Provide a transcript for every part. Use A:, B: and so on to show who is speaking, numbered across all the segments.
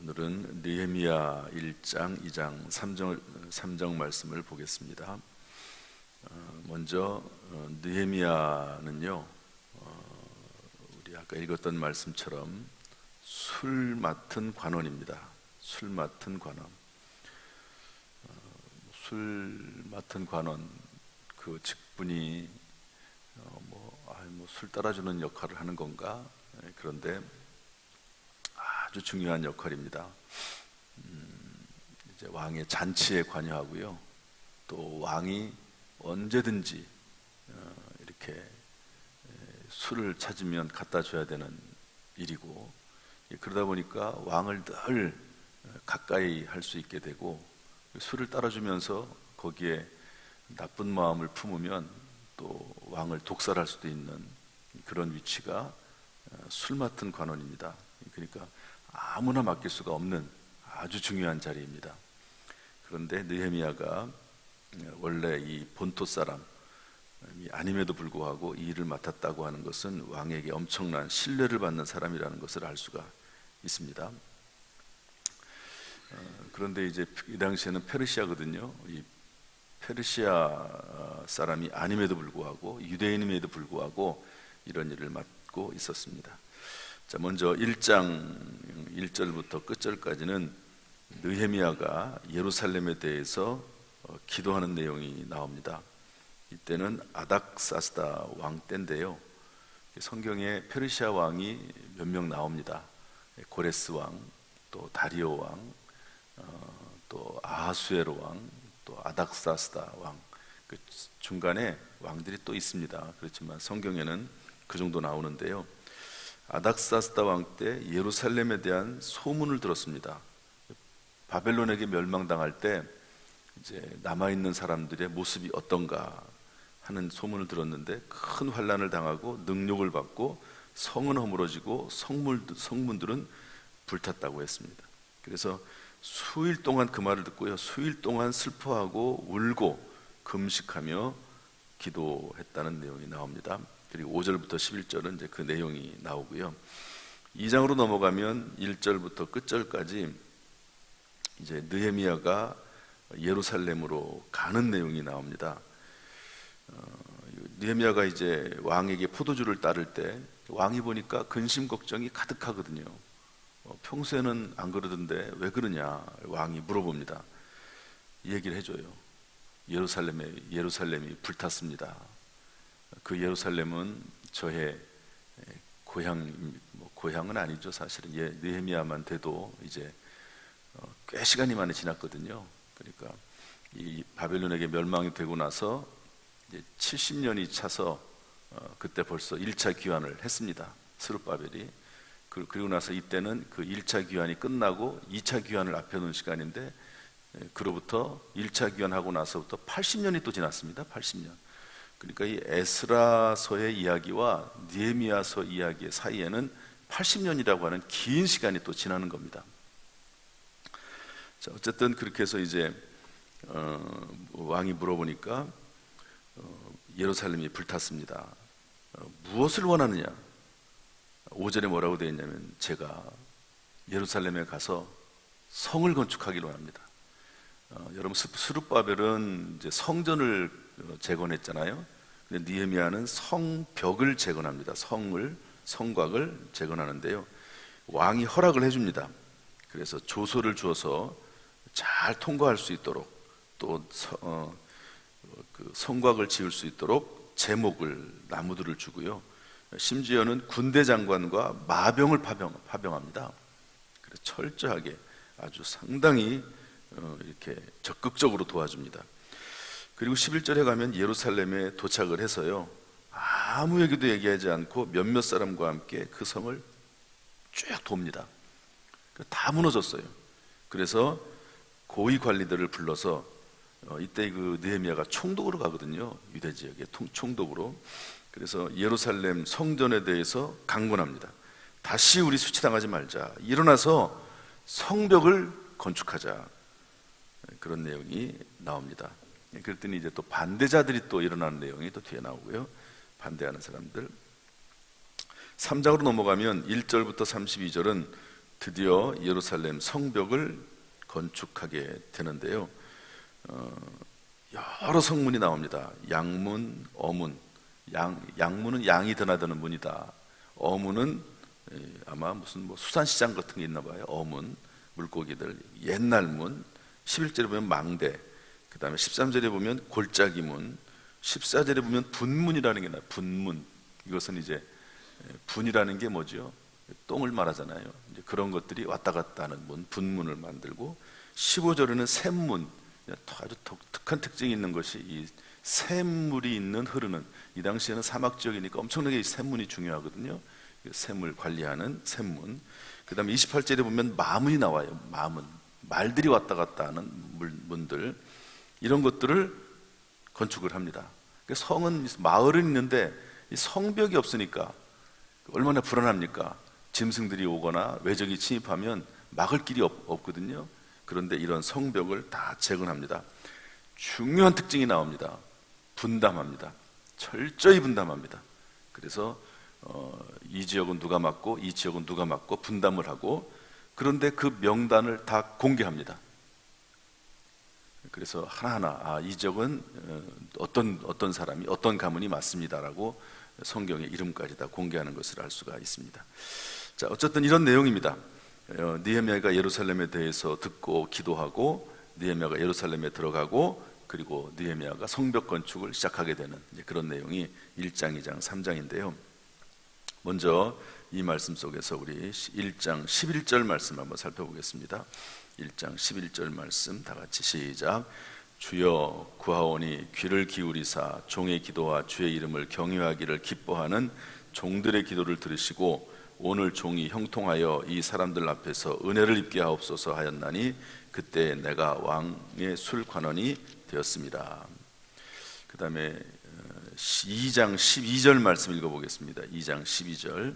A: 오늘은 느헤미야 1장, 2장, 3장 말씀을 보겠습니다. 먼저 느헤미야는요, 우리 아까 읽었던 말씀처럼 술 맡은 관원입니다. 술 맡은 관원. 술 맡은 관원, 그 직분이 술 따라주는 역할을 하는 건가? 그런데 아주 중요한 역할입니다. 이제 왕의 잔치에 관여하고요, 또 왕이 언제든지 이렇게 술을 찾으면 갖다 줘야 되는 일이고, 그러다 보니까 왕을 늘 가까이 할 수 있게 되고, 술을 따라주면서 거기에 나쁜 마음을 품으면 또 왕을 독살할 수도 있는 그런 위치가 술 맡은 관원입니다. 그러니까 아무나 맡길 수가 없는 아주 중요한 자리입니다. 그런데 느헤미야가 원래 이 본토 사람이 아님에도 불구하고 이 일을 맡았다고 하는 것은 왕에게 엄청난 신뢰를 받는 사람이라는 것을 알 수가 있습니다. 그런데 이제 이 당시에는 페르시아거든요. 이 페르시아 사람이 아님에도 불구하고, 유대인임에도 불구하고 이런 일을 맡고 있었습니다. 자, 먼저 1장 1절부터 끝절까지는 느헤미야가 예루살렘에 대해서 기도하는 내용이 나옵니다. 이때는 아닥사스다 왕 때인데요, 성경에 페르시아 왕이 몇 명 나옵니다. 고레스 왕, 또 다리오 왕, 또 아하수에로 왕, 또 아닥사스다 왕, 그 중간에 왕들이 또 있습니다. 그렇지만 성경에는 그 정도 나오는데요, 아닥사스다 왕 때 예루살렘에 대한 소문을 들었습니다. 바벨론에게 멸망당할 때 이제 남아있는 사람들의 모습이 어떤가 하는 소문을 들었는데, 큰 환난을 당하고 능욕을 받고 성은 허물어지고 성문들은 불탔다고 했습니다. 그래서 수일 동안 그 말을 듣고요, 수일 동안 슬퍼하고 울고 금식하며 기도했다는 내용이 나옵니다. 그리고 5절부터 11절은 이제 그 내용이 나오고요, 2장으로 넘어가면 1절부터 끝절까지 이제 느헤미야가 예루살렘으로 가는 내용이 나옵니다. 느헤미야가 이제 왕에게 포도주를 따를 때 왕이 보니까 근심 걱정이 가득하거든요. 평소에는 안 그러던데 왜 그러냐 왕이 물어봅니다. 이 얘기를 해줘요. 예루살렘이 불탔습니다. 그 예루살렘은 저의 고향은 아니죠. 사실은 느헤미야만 돼도 이제 꽤 시간이 많이 지났거든요. 그러니까 이 바벨론에게 멸망이 되고 나서 이제 70년이 차서 그때 벌써 1차 귀환을 했습니다. 스룹바벨이. 그리고 나서 이때는 그 1차 귀환이 끝나고 2차 귀환을 앞에 놓은 시간인데, 그로부터 1차 귀환하고 나서부터 80년이 또 지났습니다. 80년. 그러니까 이 에스라서의 이야기와 느헤미야서 이야기의 사이에는 80년이라고 하는 긴 시간이 또 지나는 겁니다. 자, 어쨌든 그렇게 해서 이제 왕이 물어보니까 예루살렘이 불탔습니다. 무엇을 원하느냐? 5절에 뭐라고 되어 있냐면, 제가 예루살렘에 가서 성을 건축하기를 원합니다. 여러분, 스룹바벨은 이제 성전을 재건했잖아요. 근데 느헤미야는 성벽을 재건합니다. 성곽을 재건하는데요, 왕이 허락을 해줍니다. 그래서 조소를 주어서 잘 통과할 수 있도록, 또 그 성곽을 지을 수 있도록 나무들을 주고요, 심지어는 군대 장관과 마병을 파병합니다. 그래서 철저하게 아주 상당히 이렇게 적극적으로 도와줍니다. 그리고 11절에 가면 예루살렘에 도착을 해서요, 아무에게도 얘기하지 않고 몇몇 사람과 함께 그 성을 쭉 돕니다. 다 무너졌어요. 그래서 고위 관리들을 불러서 이때 그 느헤미야가 총독으로 가거든요. 유대 지역에 총독으로. 그래서 예루살렘 성전에 대해서 강권합니다. 다시 우리 수치당하지 말자. 일어나서 성벽을 건축하자. 그런 내용이 나옵니다. 그랬더니 이제 또 반대자들이 또 일어나는 내용이 또 뒤에 나오고요, 반대하는 사람들. 3장으로 넘어가면 1절부터 32절은 드디어 예루살렘 성벽을 건축하게 되는데요. 여러 성문이 나옵니다. 양문, 어문. 양문은 양이 드나드는 문이다. 어문은 아마 무슨 수산시장 같은 게 있나 봐요. 어문, 물고기들. 옛날 문. 11절에 보면 망대. 그 다음에 13절에 보면 골짜기 문. 14절에 보면 분문이라는 게 나와요. 분문. 이것은 이제 분이라는 게 뭐죠? 똥을 말하잖아요. 이제 그런 것들이 왔다 갔다 하는 문, 분문을 만들고, 15절에는 샘문. 아주 독특한 특징이 있는 것이 이 샘물이 있는 흐르는, 이 당시에는 사막 지역이니까 엄청나게 이 샘문이 중요하거든요. 샘을 관리하는 샘문. 그 다음에 28절에 보면 마문이 나와요. 마문, 말들이 왔다 갔다 하는 문들. 이런 것들을 건축을 합니다. 성은, 마을은 있는데 이 성벽이 없으니까 얼마나 불안합니까? 짐승들이 오거나 외적이 침입하면 막을 길이 없거든요. 그런데 이런 성벽을 다 재건합니다. 중요한 특징이 나옵니다. 분담합니다. 철저히 분담합니다. 그래서 이 지역은 누가 맡고 이 지역은 누가 맡고 분담을 하고, 그런데 그 명단을 다 공개합니다. 그래서 하나하나 이 지역은 어떤 사람이 어떤 가문이 맞습니다라고 성경의 이름까지 다 공개하는 것을 알 수가 있습니다. 자, 어쨌든 이런 내용입니다. 느헤미야가 예루살렘에 대해서 듣고 기도하고, 느헤미야가 예루살렘에 들어가고, 그리고 느헤미야가 성벽 건축을 시작하게 되는 그런 내용이 1장, 2장, 3장인데요. 먼저 이 말씀 속에서 우리 1장 11절 말씀 한번 살펴보겠습니다. 1장 11절 말씀 다 같이 시작. 주여 구하오니 귀를 기울이사 종의 기도와 주의 이름을 경외하기를 기뻐하는 종들의 기도를 들으시고 오늘 종이 형통하여 이 사람들 앞에서 은혜를 입게 하옵소서 하였나니 그때 내가 왕의 술관원이 되었습니다. 그 다음에 2장 12절 말씀 읽어보겠습니다. 2장 12절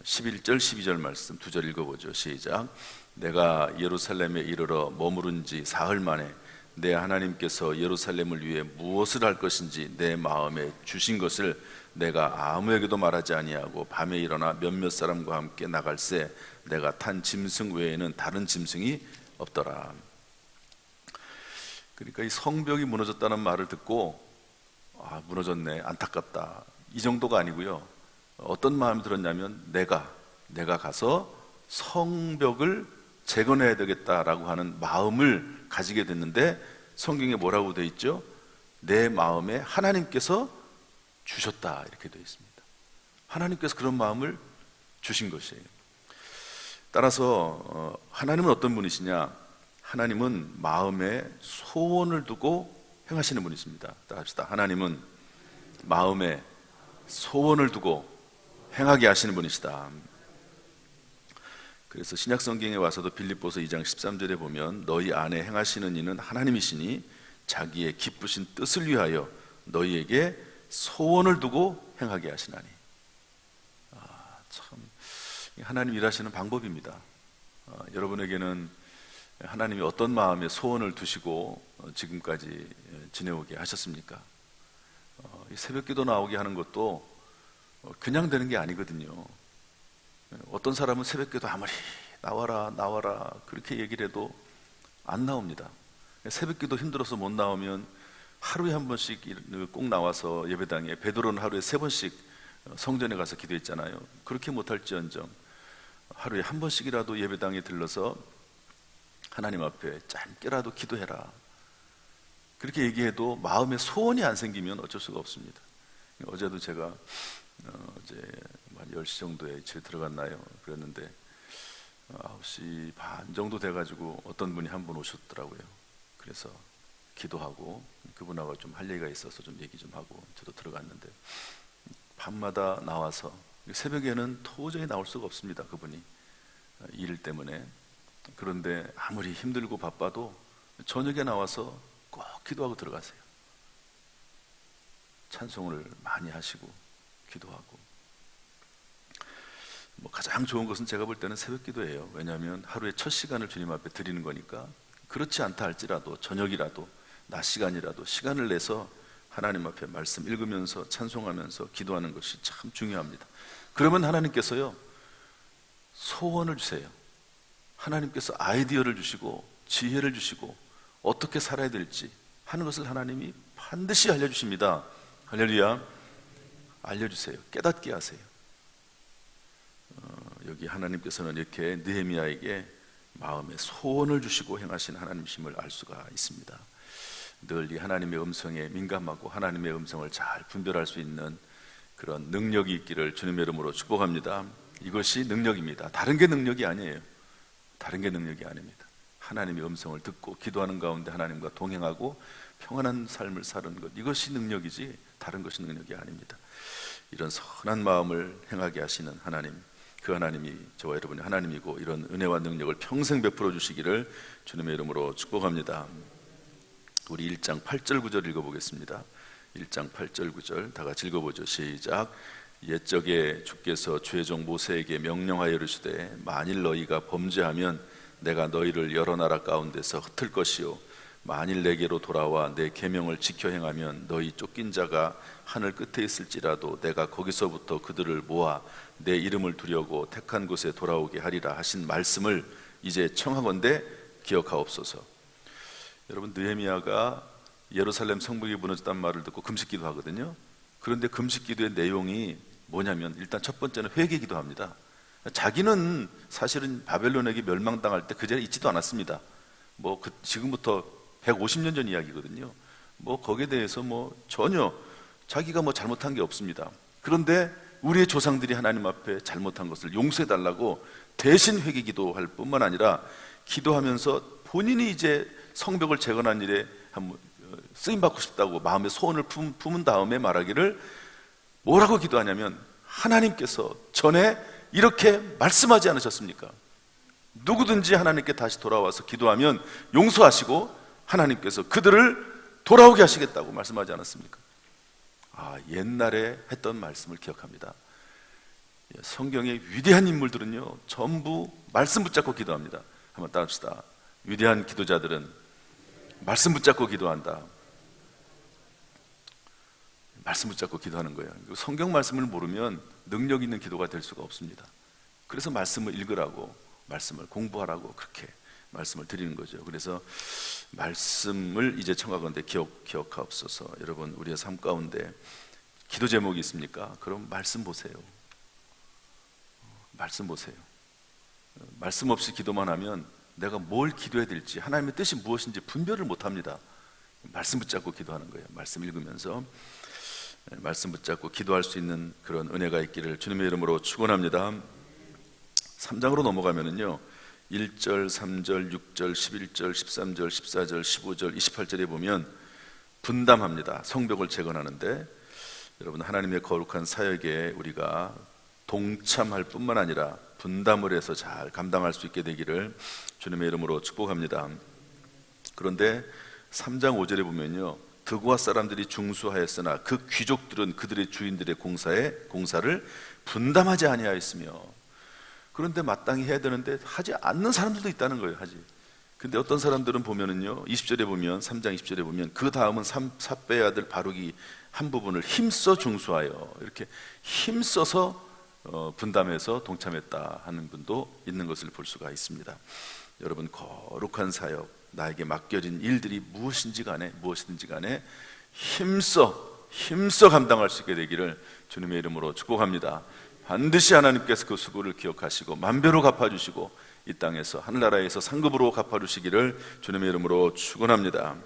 A: 11절 12절 말씀 두 절 읽어보죠. 시작. 내가 예루살렘에 이르러 머무른 지 사흘 만에 내 하나님께서 예루살렘을 위해 무엇을 할 것인지 내 마음에 주신 것을 내가 아무에게도 말하지 아니하고 밤에 일어나 몇몇 사람과 함께 나갈새 내가 탄 짐승 외에는 다른 짐승이 없더라. 그러니까 이 성벽이 무너졌다는 말을 듣고 무너졌네, 안타깝다, 이 정도가 아니고요. 어떤 마음이 들었냐면 내가 가서 성벽을 재건해야 되겠다라고 하는 마음을 가지게 됐는데, 성경에 뭐라고 되어 있죠? 내 마음에 하나님께서 주셨다, 이렇게 되어 있습니다. 하나님께서 그런 마음을 주신 것이에요. 따라서 하나님은 어떤 분이시냐? 하나님은 마음에 소원을 두고 행하시는 분이십니다. 따라합시다. 하나님은 마음에 소원을 두고 행하게 하시는 분이시다. 그래서 신약성경에 와서도 빌립보서 2장 13절에 보면 너희 안에 행하시는 이는 하나님이시니 자기의 기쁘신 뜻을 위하여 너희에게 소원을 두고 행하게 하시나니. 참 하나님 일하시는 방법입니다. 여러분에게는 하나님이 어떤 마음에 소원을 두시고 지금까지 지내오게 하셨습니까? 새벽기도 나오게 하는 것도 그냥 되는 게 아니거든요. 어떤 사람은 새벽기도 아무리 나와라 그렇게 얘기를 해도 안 나옵니다. 새벽기도 힘들어서 못 나오면 하루에 한 번씩 꼭 나와서 예배당에, 베드로는 하루에 3번씩 성전에 가서 기도했잖아요. 그렇게 못할지언정 하루에 한 번씩이라도 예배당에 들러서 하나님 앞에 짧게라도 기도해라, 그렇게 얘기해도 마음에 소원이 안 생기면 어쩔 수가 없습니다. 어제도 제가 이제 한 10시 정도에 집에 들어갔나요? 그랬는데 9시 반 정도 돼가지고 어떤 분이 한 분 오셨더라고요. 그래서 기도하고 그분하고 좀 할 얘기가 있어서 좀 얘기 좀 하고 저도 들어갔는데, 밤마다 나와서 새벽에는 도저히 나올 수가 없습니다. 그분이 일 때문에. 그런데 아무리 힘들고 바빠도 저녁에 나와서 꼭 기도하고 들어가세요. 찬송을 많이 하시고 기도하고. 가장 좋은 것은 제가 볼 때는 새벽 기도예요. 왜냐하면 하루에 첫 시간을 주님 앞에 드리는 거니까. 그렇지 않다 할지라도 저녁이라도 낮 시간이라도 시간을 내서 하나님 앞에 말씀 읽으면서 찬송하면서 기도하는 것이 참 중요합니다. 그러면 하나님께서요 소원을 주세요. 하나님께서 아이디어를 주시고 지혜를 주시고 어떻게 살아야 될지 하는 것을 하나님이 반드시 알려주십니다. 할렐루야. 알려주세요. 깨닫게 하세요. 여기 하나님께서는 이렇게 느헤미야에게 마음에 소원을 주시고 행하신 하나님이심을 알 수가 있습니다. 늘 이 하나님의 음성에 민감하고 하나님의 음성을 잘 분별할 수 있는 그런 능력이 있기를 주님의 이름으로 축복합니다. 이것이 능력입니다. 다른 게 능력이 아니에요. 다른 게 능력이 아닙니다. 하나님의 음성을 듣고 기도하는 가운데 하나님과 동행하고 평안한 삶을 사는 것, 이것이 능력이지 다른 것이 능력이 아닙니다. 이런 선한 마음을 행하게 하시는 하나님, 그 하나님이 저와 여러분의 하나님이고 이런 은혜와 능력을 평생 베풀어 주시기를 주님의 이름으로 축복합니다. 우리 1장 8절 9절 읽어보겠습니다. 1장 8절 9절 다 같이 읽어보죠. 시작. 옛적에 주께서 죄종 모세에게 명령하여 이르시되 만일 너희가 범죄하면 내가 너희를 여러 나라 가운데서 흩을 것이요 만일 내게로 돌아와 내 계명을 지켜 행하면 너희 쫓긴 자가 하늘 끝에 있을지라도 내가 거기서부터 그들을 모아 내 이름을 두려고 택한 곳에 돌아오게 하리라 하신 말씀을 이제 청하건대 기억하옵소서. 여러분, 느헤미야가 예루살렘 성벽이 무너졌다는 말을 듣고 금식기도 하거든요. 그런데 금식기도의 내용이 뭐냐면 일단 첫 번째는 회개기도 합니다. 자기는 사실은 바벨론에게 멸망당할 때 그 자리에 있지도 않았습니다. 지금부터 150년 전 이야기거든요. 거기에 대해서 전혀 자기가 잘못한 게 없습니다. 그런데 우리의 조상들이 하나님 앞에 잘못한 것을 용서해 달라고 대신 회개기도할 뿐만 아니라 기도하면서 본인이 이제 성벽을 재건한 일에 한번 쓰임 받고 싶다고 마음의 소원을 품은 다음에 말하기를 뭐라고 기도하냐면 하나님께서 전에 이렇게 말씀하지 않으셨습니까? 누구든지 하나님께 다시 돌아와서 기도하면 용서하시고 하나님께서 그들을 돌아오게 하시겠다고 말씀하지 않았습니까? 옛날에 했던 말씀을 기억합니다. 성경의 위대한 인물들은요 전부 말씀 붙잡고 기도합니다. 한번 따라합시다. 위대한 기도자들은 말씀 붙잡고 기도한다. 말씀 붙잡고 기도하는 거예요. 성경 말씀을 모르면 능력 있는 기도가 될 수가 없습니다. 그래서 말씀을 읽으라고, 말씀을 공부하라고 그렇게 말씀을 드리는 거죠. 그래서 말씀을 이제 청하건대 기억하옵소서. 여러분, 우리의 삶 가운데 기도 제목이 있습니까? 그럼 말씀 보세요. 말씀 보세요. 말씀 없이 기도만 하면 내가 뭘 기도해야 될지, 하나님의 뜻이 무엇인지 분별을 못합니다. 말씀 붙잡고 기도하는 거예요. 말씀 읽으면서 말씀 붙잡고 기도할 수 있는 그런 은혜가 있기를 주님의 이름으로 축원합니다. 3장으로 넘어가면은요 1절, 3절, 6절, 11절, 13절, 14절, 15절, 28절에 보면 분담합니다. 성벽을 재건하는데 여러분, 하나님의 거룩한 사역에 우리가 동참할 뿐만 아니라 분담을 해서 잘 감당할 수 있게 되기를 주님의 이름으로 축복합니다. 그런데 3장 5절에 보면요 드고아 사람들이 중수하였으나 그 귀족들은 그들의 주인들의 공사를 분담하지 아니하였으며, 그런데 마땅히 해야 되는데 하지 않는 사람들도 있다는 거예요. 근데 어떤 사람들은 보면은요 20절에 보면 3장 20절에 보면 그 다음은 삽배의 아들 바룩이 한 부분을 힘써 중수하여, 이렇게 힘써서 분담해서 동참했다 하는 분도 있는 것을 볼 수가 있습니다. 여러분, 거룩한 사역, 나에게 맡겨진 일들이 무엇이든지 간에 힘써 감당할 수 있게 되기를 주님의 이름으로 축복합니다. 반드시 하나님께서 그 수고를 기억하시고 만배로 갚아주시고 이 땅에서 하늘나라에서 상급으로 갚아주시기를 주님의 이름으로 축원합니다.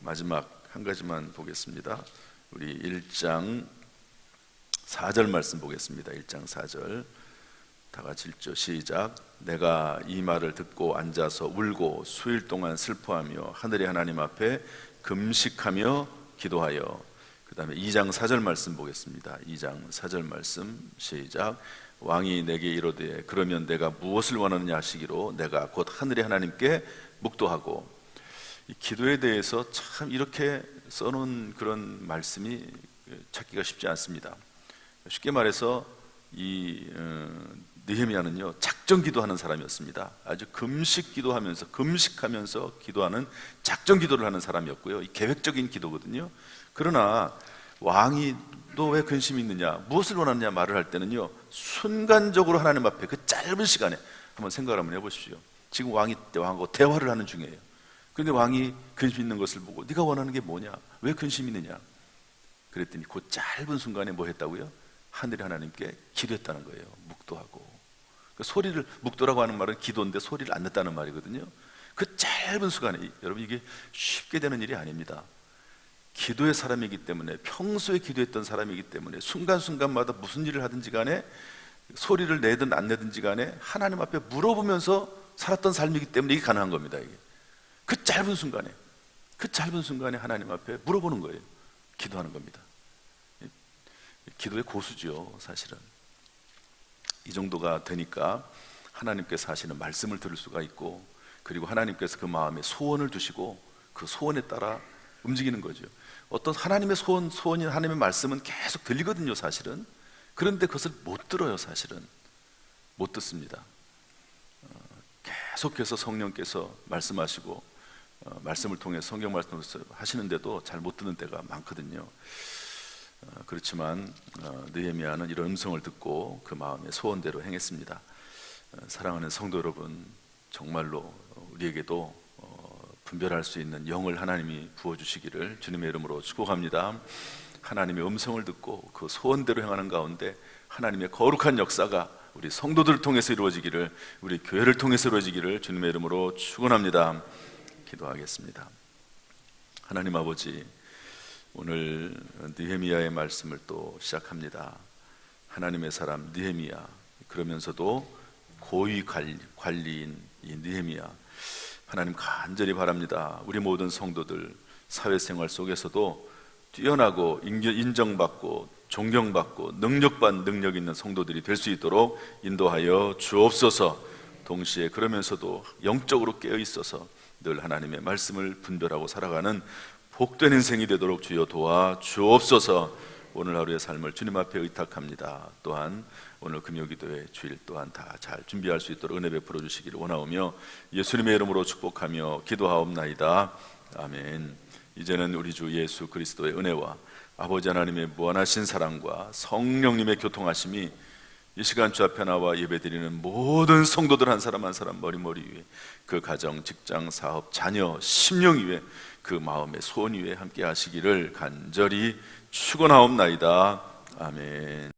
A: 마지막 한 가지만 보겠습니다. 우리 1장 4절 말씀 보겠습니다. 1장 4절 다 같이 읽죠. 시작. 내가 이 말을 듣고 앉아서 울고 수일 동안 슬퍼하며 하늘의 하나님 앞에 금식하며 기도하여. 그 다음에 2장 4절 말씀 보겠습니다. 2장 4절 말씀 시작. 왕이 내게 이르되 그러면 내가 무엇을 원하느냐 하시기로 내가 곧 하늘의 하나님께 묵도하고. 이 기도에 대해서 참 이렇게 써놓은 그런 말씀이 찾기가 쉽지 않습니다. 쉽게 말해서 이 느헤미야는요 작정 기도하는 사람이었습니다. 아주 금식하면서 기도하는 작정 기도를 하는 사람이었고요. 이 계획적인 기도거든요. 그러나 왕이 너 왜 근심이 있느냐, 무엇을 원하느냐 말을 할 때는요 순간적으로 하나님 앞에 그 짧은 시간에 한번 생각을 한번 해보십시오. 지금 왕이 왕하고 대화를 하는 중이에요. 그런데 왕이 근심 있는 것을 보고 네가 원하는 게 뭐냐? 왜 근심 있느냐? 그랬더니 그 짧은 순간에 뭐 했다고요? 하늘의 하나님께 기도했다는 거예요. 묵도하고. 그 소리를, 묵도라고 하는 말은 기도인데 소리를 안 냈다는 말이거든요. 그 짧은 순간에, 여러분 이게 쉽게 되는 일이 아닙니다. 기도의 사람이기 때문에, 평소에 기도했던 사람이기 때문에 순간순간마다 무슨 일을 하든지 간에 소리를 내든 안 내든지 간에 하나님 앞에 물어보면서 살았던 삶이기 때문에 이게 가능한 겁니다. 이게 그 짧은 순간에 하나님 앞에 물어보는 거예요. 기도하는 겁니다. 기도의 고수죠, 사실은. 이 정도가 되니까 하나님께서 하시는 말씀을 들을 수가 있고, 그리고 하나님께서 그 마음에 소원을 두시고 그 소원에 따라 움직이는 거죠. 어떤 하나님의 소원인 하나님의 말씀은 계속 들리거든요, 사실은. 그런데 그것을 못 들어요, 사실은. 못 듣습니다. 계속해서 성령께서 말씀하시고 말씀을 통해 성경 말씀을 하시는데도 잘 못 듣는 때가 많거든요. 그렇지만 느헤미야는 이런 음성을 듣고 그 마음의 소원대로 행했습니다. 사랑하는 성도 여러분, 정말로 우리에게도 분별할 수 있는 영을 하나님이 부어주시기를 주님의 이름으로 축복합니다. 하나님의 음성을 듣고 그 소원대로 행하는 가운데 하나님의 거룩한 역사가 우리 성도들을 통해서 이루어지기를, 우리 교회를 통해서 이루어지기를 주님의 이름으로 축원합니다. 기도하겠습니다. 하나님 아버지, 오늘 느헤미야의 말씀을 또 시작합니다. 하나님의 사람 느헤미야, 그러면서도 고위 관리인 이 느헤미야, 하나님 간절히 바랍니다. 우리 모든 성도들 사회생활 속에서도 뛰어나고 인정받고 존경받고 능력받는 능력 있는 성도들이 될 수 있도록 인도하여 주옵소서. 동시에 그러면서도 영적으로 깨어 있어서 늘 하나님의 말씀을 분별하고 살아가는 복된 인생이 되도록 주여 도와 주옵소서. 오늘 하루의 삶을 주님 앞에 의탁합니다. 또한 오늘 금요기도회 주일 또한 다 잘 준비할 수 있도록 은혜 베풀어 주시기를 원하오며 예수님의 이름으로 축복하며 기도하옵나이다. 아멘. 이제는 우리 주 예수 그리스도의 은혜와 아버지 하나님의 무한하신 사랑과 성령님의 교통하심이 이 시간 주 앞에 나와 예배드리는 모든 성도들 한 사람 한 사람 머리 위에, 그 가정, 직장, 사업, 자녀, 심령 위에, 그 마음의 소원 위에 함께 하시기를 간절히 축원하옵나이다. 아멘.